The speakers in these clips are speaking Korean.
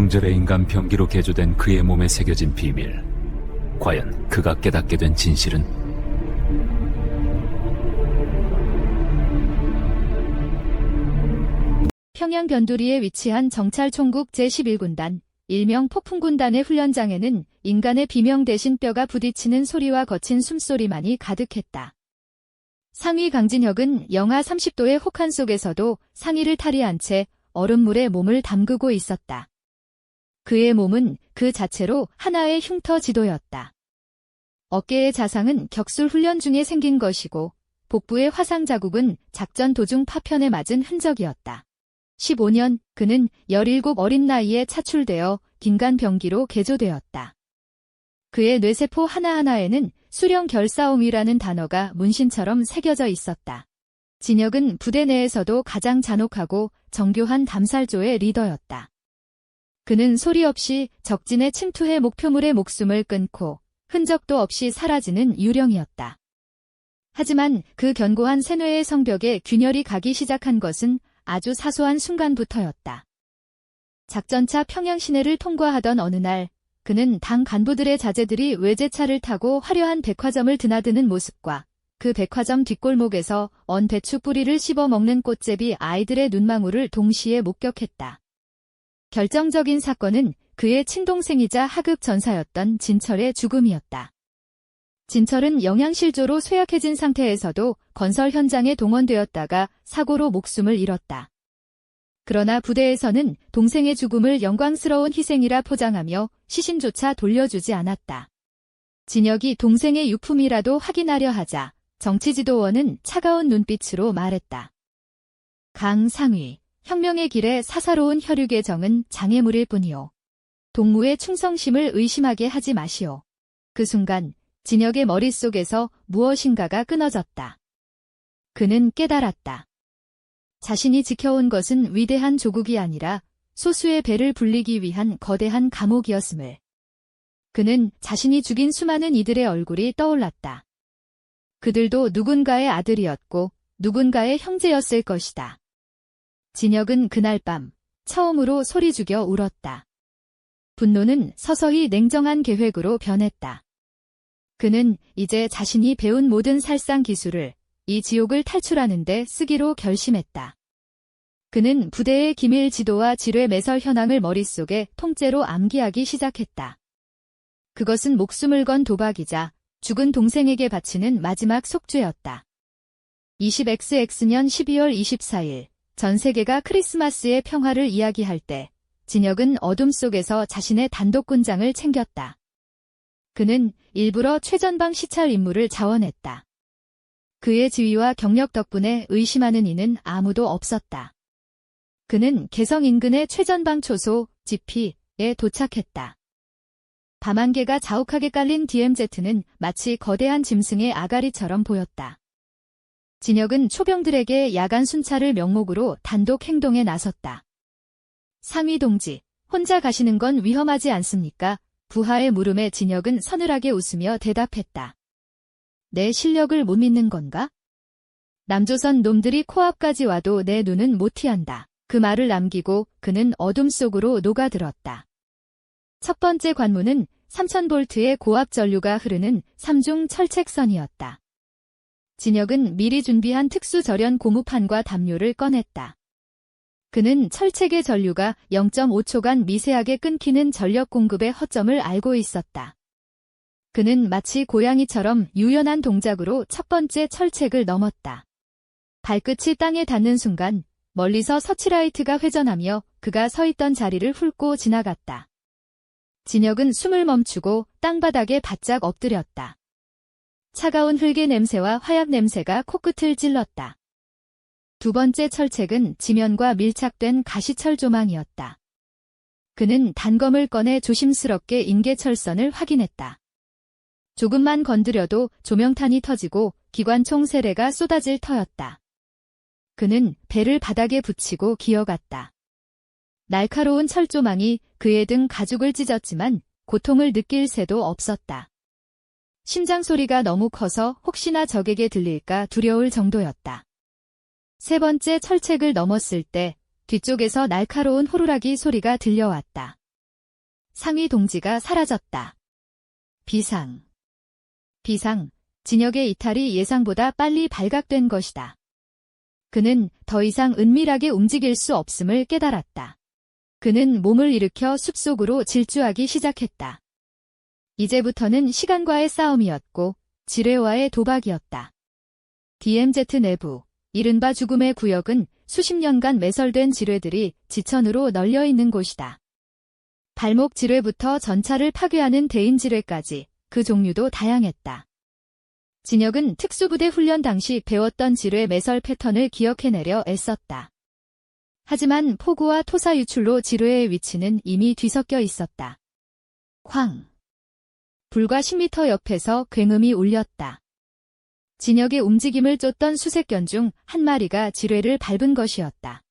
명절에 인간 병기로 개조된 그의 몸에 새겨진 비밀. 과연 그가 깨닫게 된 진실은? 평양 변두리에 위치한 정찰총국 제11군단, 일명 폭풍군단의 훈련장에는 인간의 비명 대신 뼈가 부딪히는 소리와 거친 숨소리만이 가득했다. 상위 강진혁은 영하 30도의 혹한 속에서도 상의를 탈의한 채 얼음물에 몸을 담그고 있었다. 그의 몸은 그 자체로 하나의 흉터 지도였다. 어깨의 자상은 격술 훈련 중에 생긴 것이고 복부의 화상 자국은 작전 도중 파편에 맞은 흔적이었다. 15년 그는 17 어린 나이에 차출되어 긴간병기로 개조되었다. 그의 뇌세포 하나하나에는 수령 결사옹이라는 단어가 문신처럼 새겨져 있었다. 진혁은 부대 내에서도 가장 잔혹하고 정교한 담살조의 리더였다. 그는 소리 없이 적진에 침투해 목표물의 목숨을 끊고 흔적도 없이 사라지는 유령이었다. 하지만 그 견고한 세뇌의 성벽에 균열이 가기 시작한 것은 아주 사소한 순간부터였다. 작전차 평양 시내를 통과하던 어느 날 그는 당 간부들의 자제들이 외제차를 타고 화려한 백화점을 드나드는 모습과 그 백화점 뒷골목에서 언 배추 뿌리를 씹어먹는 꽃제비 아이들의 눈망울을 동시에 목격했다. 결정적인 사건은 그의 친동생이자 하급 전사였던 진철의 죽음이었다. 진철은 영양실조로 쇠약해진 상태에서도 건설 현장에 동원되었다가 사고로 목숨을 잃었다. 그러나 부대에서는 동생의 죽음을 영광스러운 희생이라 포장하며 시신조차 돌려주지 않았다. 진혁이 동생의 유품이라도 확인하려 하자 정치지도원은 차가운 눈빛으로 말했다. 강 상위, 혁명의 길에 사사로운 혈육의 정은 장애물일 뿐이요. 동무의 충성심을 의심하게 하지 마시오. 그 순간 진혁의 머릿속에서 무엇인가가 끊어졌다. 그는 깨달았다. 자신이 지켜온 것은 위대한 조국이 아니라 소수의 배를 불리기 위한 거대한 감옥이었음을. 그는 자신이 죽인 수많은 이들의 얼굴이 떠올랐다. 그들도 누군가의 아들이었고 누군가의 형제였을 것이다. 진혁은 그날 밤 처음으로 소리 죽여 울었다. 분노는 서서히 냉정한 계획으로 변했다. 그는 이제 자신이 배운 모든 살상 기술을 이 지옥을 탈출하는 데 쓰기로 결심했다. 그는 부대의 기밀 지도와 지뢰 매설 현황을 머릿속에 통째로 암기하기 시작했다. 그것은 목숨을 건 도박이자 죽은 동생에게 바치는 마지막 속죄였다. 20XX 년 12월 24일 전 세계가 크리스마스의 평화를 이야기할 때 진혁은 어둠 속에서 자신의 단독군장을 챙겼다. 그는 일부러 최전방 시찰 임무를 자원했다. 그의 지위와 경력 덕분에 의심하는 이는 아무도 없었다. 그는 개성 인근의 최전방 초소 GP에 도착했다. 밤안개가 자욱하게 깔린 DMZ는 마치 거대한 짐승의 아가리처럼 보였다. 진혁은 초병들에게 야간 순찰을 명목으로 단독 행동에 나섰다. 상위 동지, 혼자 가시는 건 위험하지 않습니까? 부하의 물음에 진혁은 서늘하게 웃으며 대답했다. 내 실력을 못 믿는 건가? 남조선 놈들이 코앞까지 와도 내 눈은 못 티한다. 그 말을 남기고 그는 어둠 속으로 녹아들었다. 첫 번째 관문은 3000볼트의 고압 전류가 흐르는 3중 철책선이었다. 진혁은 미리 준비한 특수 절연 고무판과 담요를 꺼냈다. 그는 철책의 전류가 0.5초간 미세하게 끊기는 전력 공급의 허점을 알고 있었다. 그는 마치 고양이처럼 유연한 동작으로 첫 번째 철책을 넘었다. 발끝이 땅에 닿는 순간 멀리서 서치라이트가 회전하며 그가 서 있던 자리를 훑고 지나갔다. 진혁은 숨을 멈추고 땅바닥에 바짝 엎드렸다. 차가운 흙의 냄새와 화약 냄새가 코끝을 찔렀다. 두 번째 철책은 지면과 밀착된 가시철 조망이었다. 그는 단검을 꺼내 조심스럽게 인계철선을 확인했다. 조금만 건드려도 조명탄이 터지고 기관총 세례가 쏟아질 터였다. 그는 배를 바닥에 붙이고 기어갔다. 날카로운 철조망이 그의 등 가죽을 찢었지만 고통을 느낄 새도 없었다. 심장 소리가 너무 커서 혹시나 적에게 들릴까 두려울 정도였다. 세 번째 철책을 넘었을 때 뒤쪽에서 날카로운 호루라기 소리가 들려왔다. 상위 동지가 사라졌다. 비상. 진혁의 이탈이 예상보다 빨리 발각된 것이다. 그는 더 이상 은밀하게 움직일 수 없음을 깨달았다. 그는 몸을 일으켜 숲속으로 질주하기 시작했다. 이제부터는 시간과의 싸움이었고 지뢰와의 도박이었다. DMZ 내부, 이른바 죽음의 구역은 수십 년간 매설된 지뢰들이 지천으로 널려 있는 곳이다. 발목 지뢰부터 전차를 파괴하는 대인 지뢰까지 그 종류도 다양했다. 진혁은 특수부대 훈련 당시 배웠던 지뢰 매설 패턴을 기억해내려 애썼다. 하지만 폭우와 토사 유출로 지뢰의 위치는 이미 뒤섞여 있었다. 쾅! 불과 10m 옆에서 굉음이 울렸다. 진혁의 움직임을 쫓던 수색견 중 한 마리가 지뢰를 밟은 것이었다.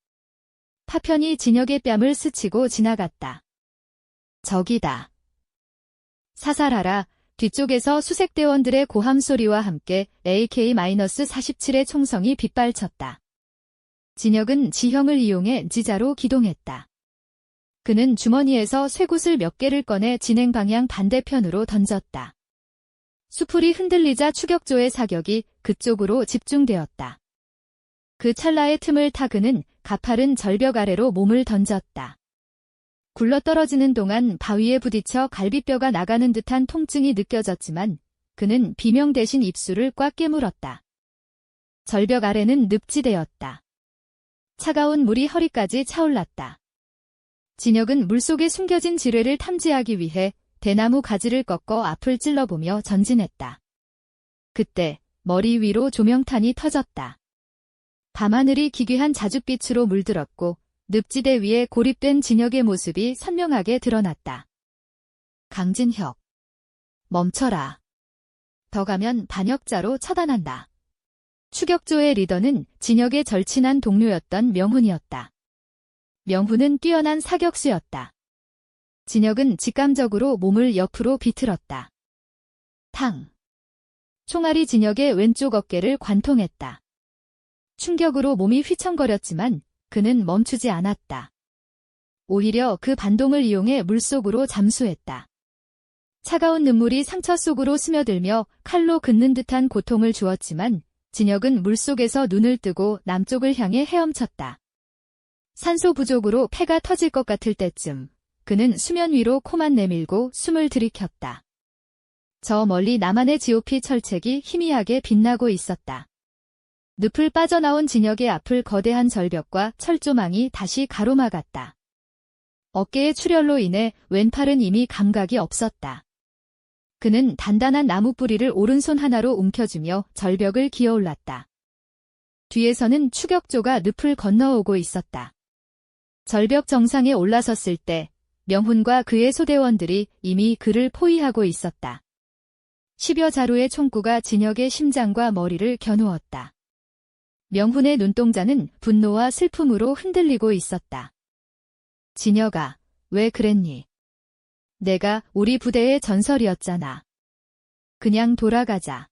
파편이 진혁의 뺨을 스치고 지나갔다. 적이다. 사살하라. 뒤쪽에서 수색대원들의 고함 소리와 함께 AK-47의 총성이 빗발쳤다. 진혁은 지형을 이용해 지자로 기동했다. 그는 주머니에서 쇠굿을 몇 개를 꺼내 진행 방향 반대편으로 던졌다. 수풀이 흔들리자 추격조의 사격이 그쪽으로 집중되었다. 그 찰나의 틈을 타 그는 가파른 절벽 아래로 몸을 던졌다. 굴러떨어지는 동안 바위에 부딪혀 갈비뼈가 나가는 듯한 통증이 느껴졌지만 그는 비명 대신 입술을 꽉 깨물었다. 절벽 아래는 늪지대였다. 차가운 물이 허리까지 차올랐다. 진혁은 물속에 숨겨진 지뢰를 탐지하기 위해 대나무 가지를 꺾어 앞을 찔러보며 전진했다. 그때 머리 위로 조명탄이 터졌다. 밤하늘이 기괴한 자줏빛으로 물들었고 늪지대 위에 고립된 진혁의 모습이 선명하게 드러났다. 강진혁. 멈춰라. 더 가면 반역자로 처단한다. 추격조의 리더는 진혁의 절친한 동료였던 명훈이었다. 명훈은 뛰어난 사격수였다. 진혁은 직감적으로 몸을 옆으로 비틀었다. 탕. 총알이 진혁의 왼쪽 어깨를 관통했다. 충격으로 몸이 휘청거렸지만 그는 멈추지 않았다. 오히려 그 반동을 이용해 물속으로 잠수했다. 차가운 눈물이 상처 속으로 스며들며 칼로 긋는 듯한 고통을 주었지만 진혁은 물속에서 눈을 뜨고 남쪽을 향해 헤엄쳤다. 산소 부족으로 폐가 터질 것 같을 때쯤 그는 수면 위로 코만 내밀고 숨을 들이켰다. 저 멀리 남한의 GOP 철책이 희미하게 빛나고 있었다. 늪을 빠져나온 진혁의 앞을 거대한 절벽과 철조망이 다시 가로막았다. 어깨의 출혈로 인해 왼팔은 이미 감각이 없었다. 그는 단단한 나무 뿌리를 오른손 하나로 움켜쥐며 절벽을 기어올랐다. 뒤에서는 추격조가 늪을 건너오고 있었다. 절벽 정상에 올라섰을 때 명훈과 그의 소대원들이 이미 그를 포위하고 있었다. 10여 자루의 총구가 진혁의 심장과 머리를 겨누었다. 명훈의 눈동자는 분노와 슬픔으로 흔들리고 있었다. 진혁아, 왜 그랬니? 내가 우리 부대의 전설이었잖아. 그냥 돌아가자.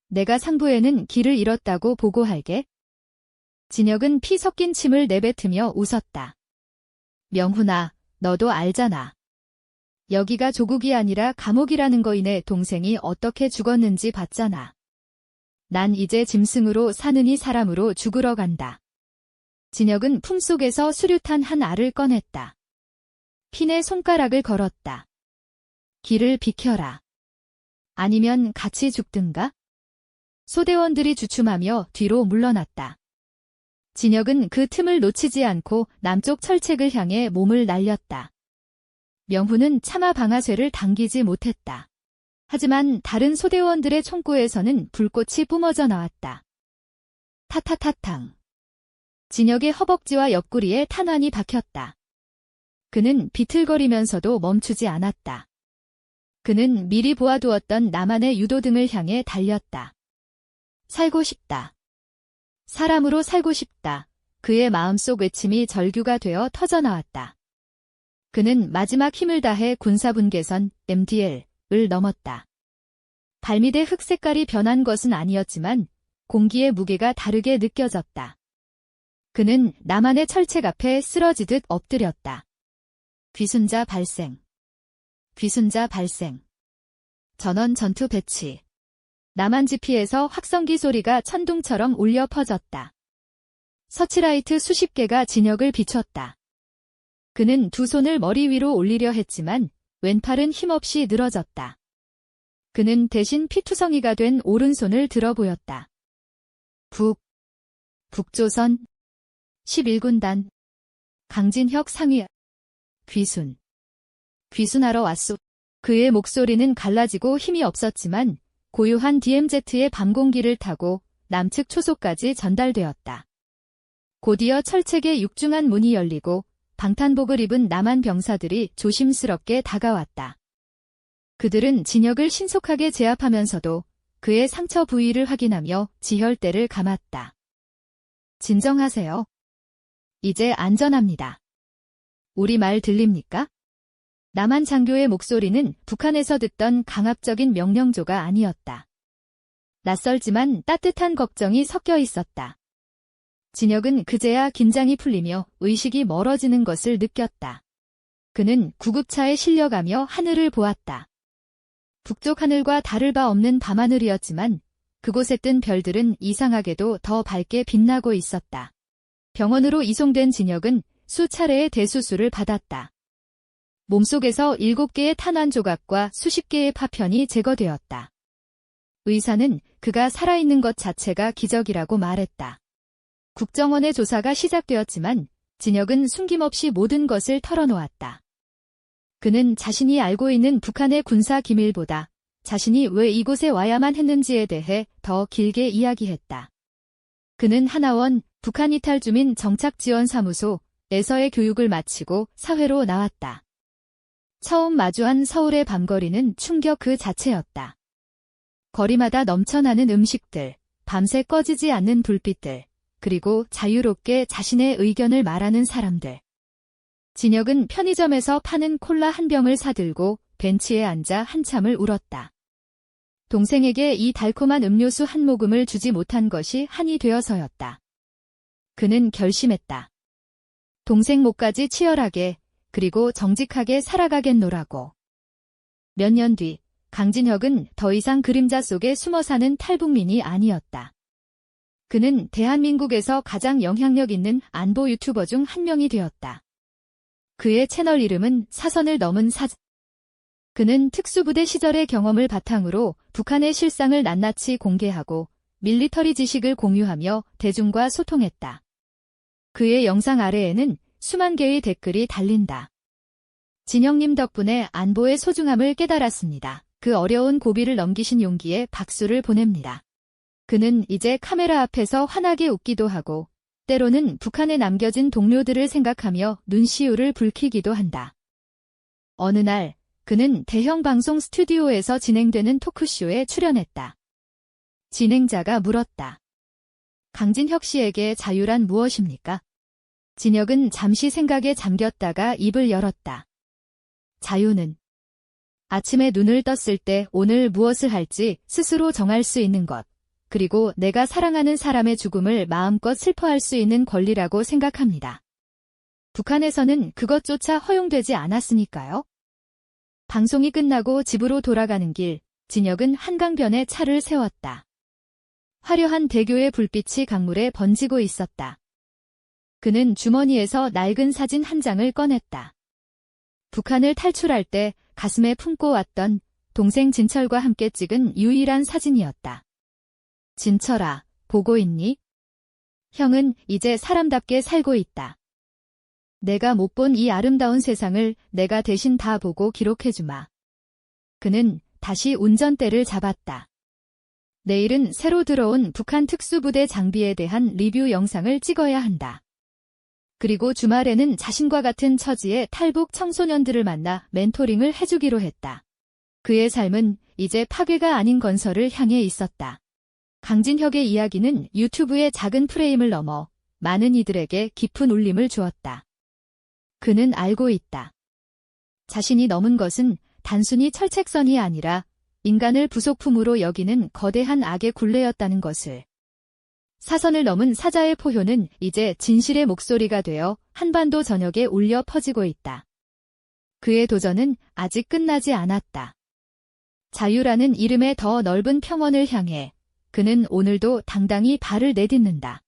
내가 상부에는 길을 잃었다고 보고할게. 진혁은 피 섞인 침을 내뱉으며 웃었다. 명훈아, 너도 알잖아. 여기가 조국이 아니라 감옥이라는 거이네. 동생이 어떻게 죽었는지 봤잖아. 난 이제 짐승으로 사느니 사람으로 죽으러 간다. 진혁은 품속에서 수류탄 한 알을 꺼냈다. 핀에 손가락을 걸었다. 길을 비켜라. 아니면 같이 죽든가? 소대원들이 주춤하며 뒤로 물러났다. 진혁은 그 틈을 놓치지 않고 남쪽 철책을 향해 몸을 날렸다. 명훈은 차마 방아쇠를 당기지 못했다. 하지만 다른 소대원들의 총구에서는 불꽃이 뿜어져 나왔다. 타타타탕. 진혁의 허벅지와 옆구리에 탄환이 박혔다. 그는 비틀거리면서도 멈추지 않았다. 그는 미리 보아두었던 남한의 유도등을 향해 달렸다. 살고 싶다. 사람으로 살고 싶다. 그의 마음속 외침이 절규가 되어 터져나왔다. 그는 마지막 힘을 다해 군사분계선 MDL을 넘었다. 발밑의 흙 색깔이 변한 것은 아니었지만 공기의 무게가 다르게 느껴졌다. 그는 남한의 철책 앞에 쓰러지듯 엎드렸다. 귀순자 발생. 귀순자 발생. 전원 전투 배치. 남한 지피에서 확성기 소리가 천둥처럼 울려 퍼졌다. 서치라이트 수십 개가 진혁을 비췄다. 그는 두 손을 머리 위로 올리려 했지만 왼팔은 힘없이 늘어졌다. 그는 대신 피투성이가 된 오른손을 들어 보였다. 북조선 11군단 강진혁 상위. 귀순하러 왔소. 그의 목소리는 갈라지고 힘이 없었지만 고유한 DMZ의 밤공기를 타고 남측 초소까지 전달되었다. 곧이어 철책의 육중한 문이 열리고 방탄복을 입은 남한 병사들이 조심스럽게 다가왔다. 그들은 진혁을 신속하게 제압하면서도 그의 상처 부위를 확인하며 지혈대를 감았다. 진정하세요. 이제 안전합니다. 우리 말 들립니까? 남한 장교의 목소리는 북한에서 듣던 강압적인 명령조가 아니었다. 낯설지만 따뜻한 걱정이 섞여 있었다. 진혁은 그제야 긴장이 풀리며 의식이 멀어지는 것을 느꼈다. 그는 구급차에 실려가며 하늘을 보았다. 북쪽 하늘과 다를 바 없는 밤하늘이었지만 그곳에 뜬 별들은 이상하게도 더 밝게 빛나고 있었다. 병원으로 이송된 진혁은 수차례의 대수술을 받았다. 몸속에서 7개의 탄환 조각과 수십 개의 파편이 제거되었다. 의사는 그가 살아있는 것 자체가 기적이라고 말했다. 국정원의 조사가 시작되었지만 진혁은 숨김없이 모든 것을 털어놓았다. 그는 자신이 알고 있는 북한의 군사 기밀보다 자신이 왜 이곳에 와야만 했는지에 대해 더 길게 이야기했다. 그는 하나원 북한 이탈 주민 정착지원사무소에서의 교육을 마치고 사회로 나왔다. 처음 마주한 서울의 밤거리는 충격 그 자체였다. 거리마다 넘쳐나는 음식들, 밤새 꺼지지 않는 불빛들, 그리고 자유롭게 자신의 의견을 말하는 사람들. 진혁은 편의점에서 파는 콜라 한 병을 사들고 벤치에 앉아 한참을 울었다. 동생에게 이 달콤한 음료수 한 모금을 주지 못한 것이 한이 되어서였다. 그는 결심했다. 동생 목까지 치열하게 그리고 정직하게 살아가겠노라고. 몇 년 뒤 강진혁은 더 이상 그림자 속에 숨어 사는 탈북민이 아니었다. 그는 대한민국에서 가장 영향력 있는 안보 유튜버 중 한 명이 되었다. 그의 채널 이름은 사선을 넘은 사자. 그는 특수부대 시절의 경험을 바탕으로 북한의 실상을 낱낱이 공개하고 밀리터리 지식을 공유하며 대중과 소통했다. 그의 영상 아래에는 수만 개의 댓글이 달린다. 진혁님 덕분에 안보의 소중함을 깨달았습니다. 그 어려운 고비를 넘기신 용기에 박수를 보냅니다. 그는 이제 카메라 앞에서 환하게 웃기도 하고 때로는 북한에 남겨진 동료들을 생각하며 눈시울을 붉히기도 한다. 어느 날 그는 대형 방송 스튜디오에서 진행되는 토크쇼에 출연했다. 진행자가 물었다. 강진혁 씨에게 자유란 무엇입니까? 진혁은 잠시 생각에 잠겼다가 입을 열었다. 자유는 아침에 눈을 떴을 때 오늘 무엇을 할지 스스로 정할 수 있는 것, 그리고 내가 사랑하는 사람의 죽음을 마음껏 슬퍼할 수 있는 권리라고 생각합니다. 북한에서는 그것조차 허용되지 않았으니까요. 방송이 끝나고 집으로 돌아가는 길, 진혁은 한강변에 차를 세웠다. 화려한 대교의 불빛이 강물에 번지고 있었다. 그는 주머니에서 낡은 사진 한 장을 꺼냈다. 북한을 탈출할 때 가슴에 품고 왔던 동생 진철과 함께 찍은 유일한 사진이었다. 진철아, 보고 있니? 형은 이제 사람답게 살고 있다. 내가 못 본 이 아름다운 세상을 내가 대신 다 보고 기록해주마. 그는 다시 운전대를 잡았다. 내일은 새로 들어온 북한 특수부대 장비에 대한 리뷰 영상을 찍어야 한다. 그리고 주말에는 자신과 같은 처지의 탈북 청소년들을 만나 멘토링을 해주기로 했다. 그의 삶은 이제 파괴가 아닌 건설을 향해 있었다. 강진혁의 이야기는 유튜브의 작은 프레임을 넘어 많은 이들에게 깊은 울림을 주었다. 그는 알고 있다. 자신이 넘은 것은 단순히 철책선이 아니라 인간을 부속품으로 여기는 거대한 악의 굴레였다는 것을. 사선을 넘은 사자의 포효는 이제 진실의 목소리가 되어 한반도 전역에 울려 퍼지고 있다. 그의 도전은 아직 끝나지 않았다. 자유라는 이름의 더 넓은 평원을 향해 그는 오늘도 당당히 발을 내딛는다.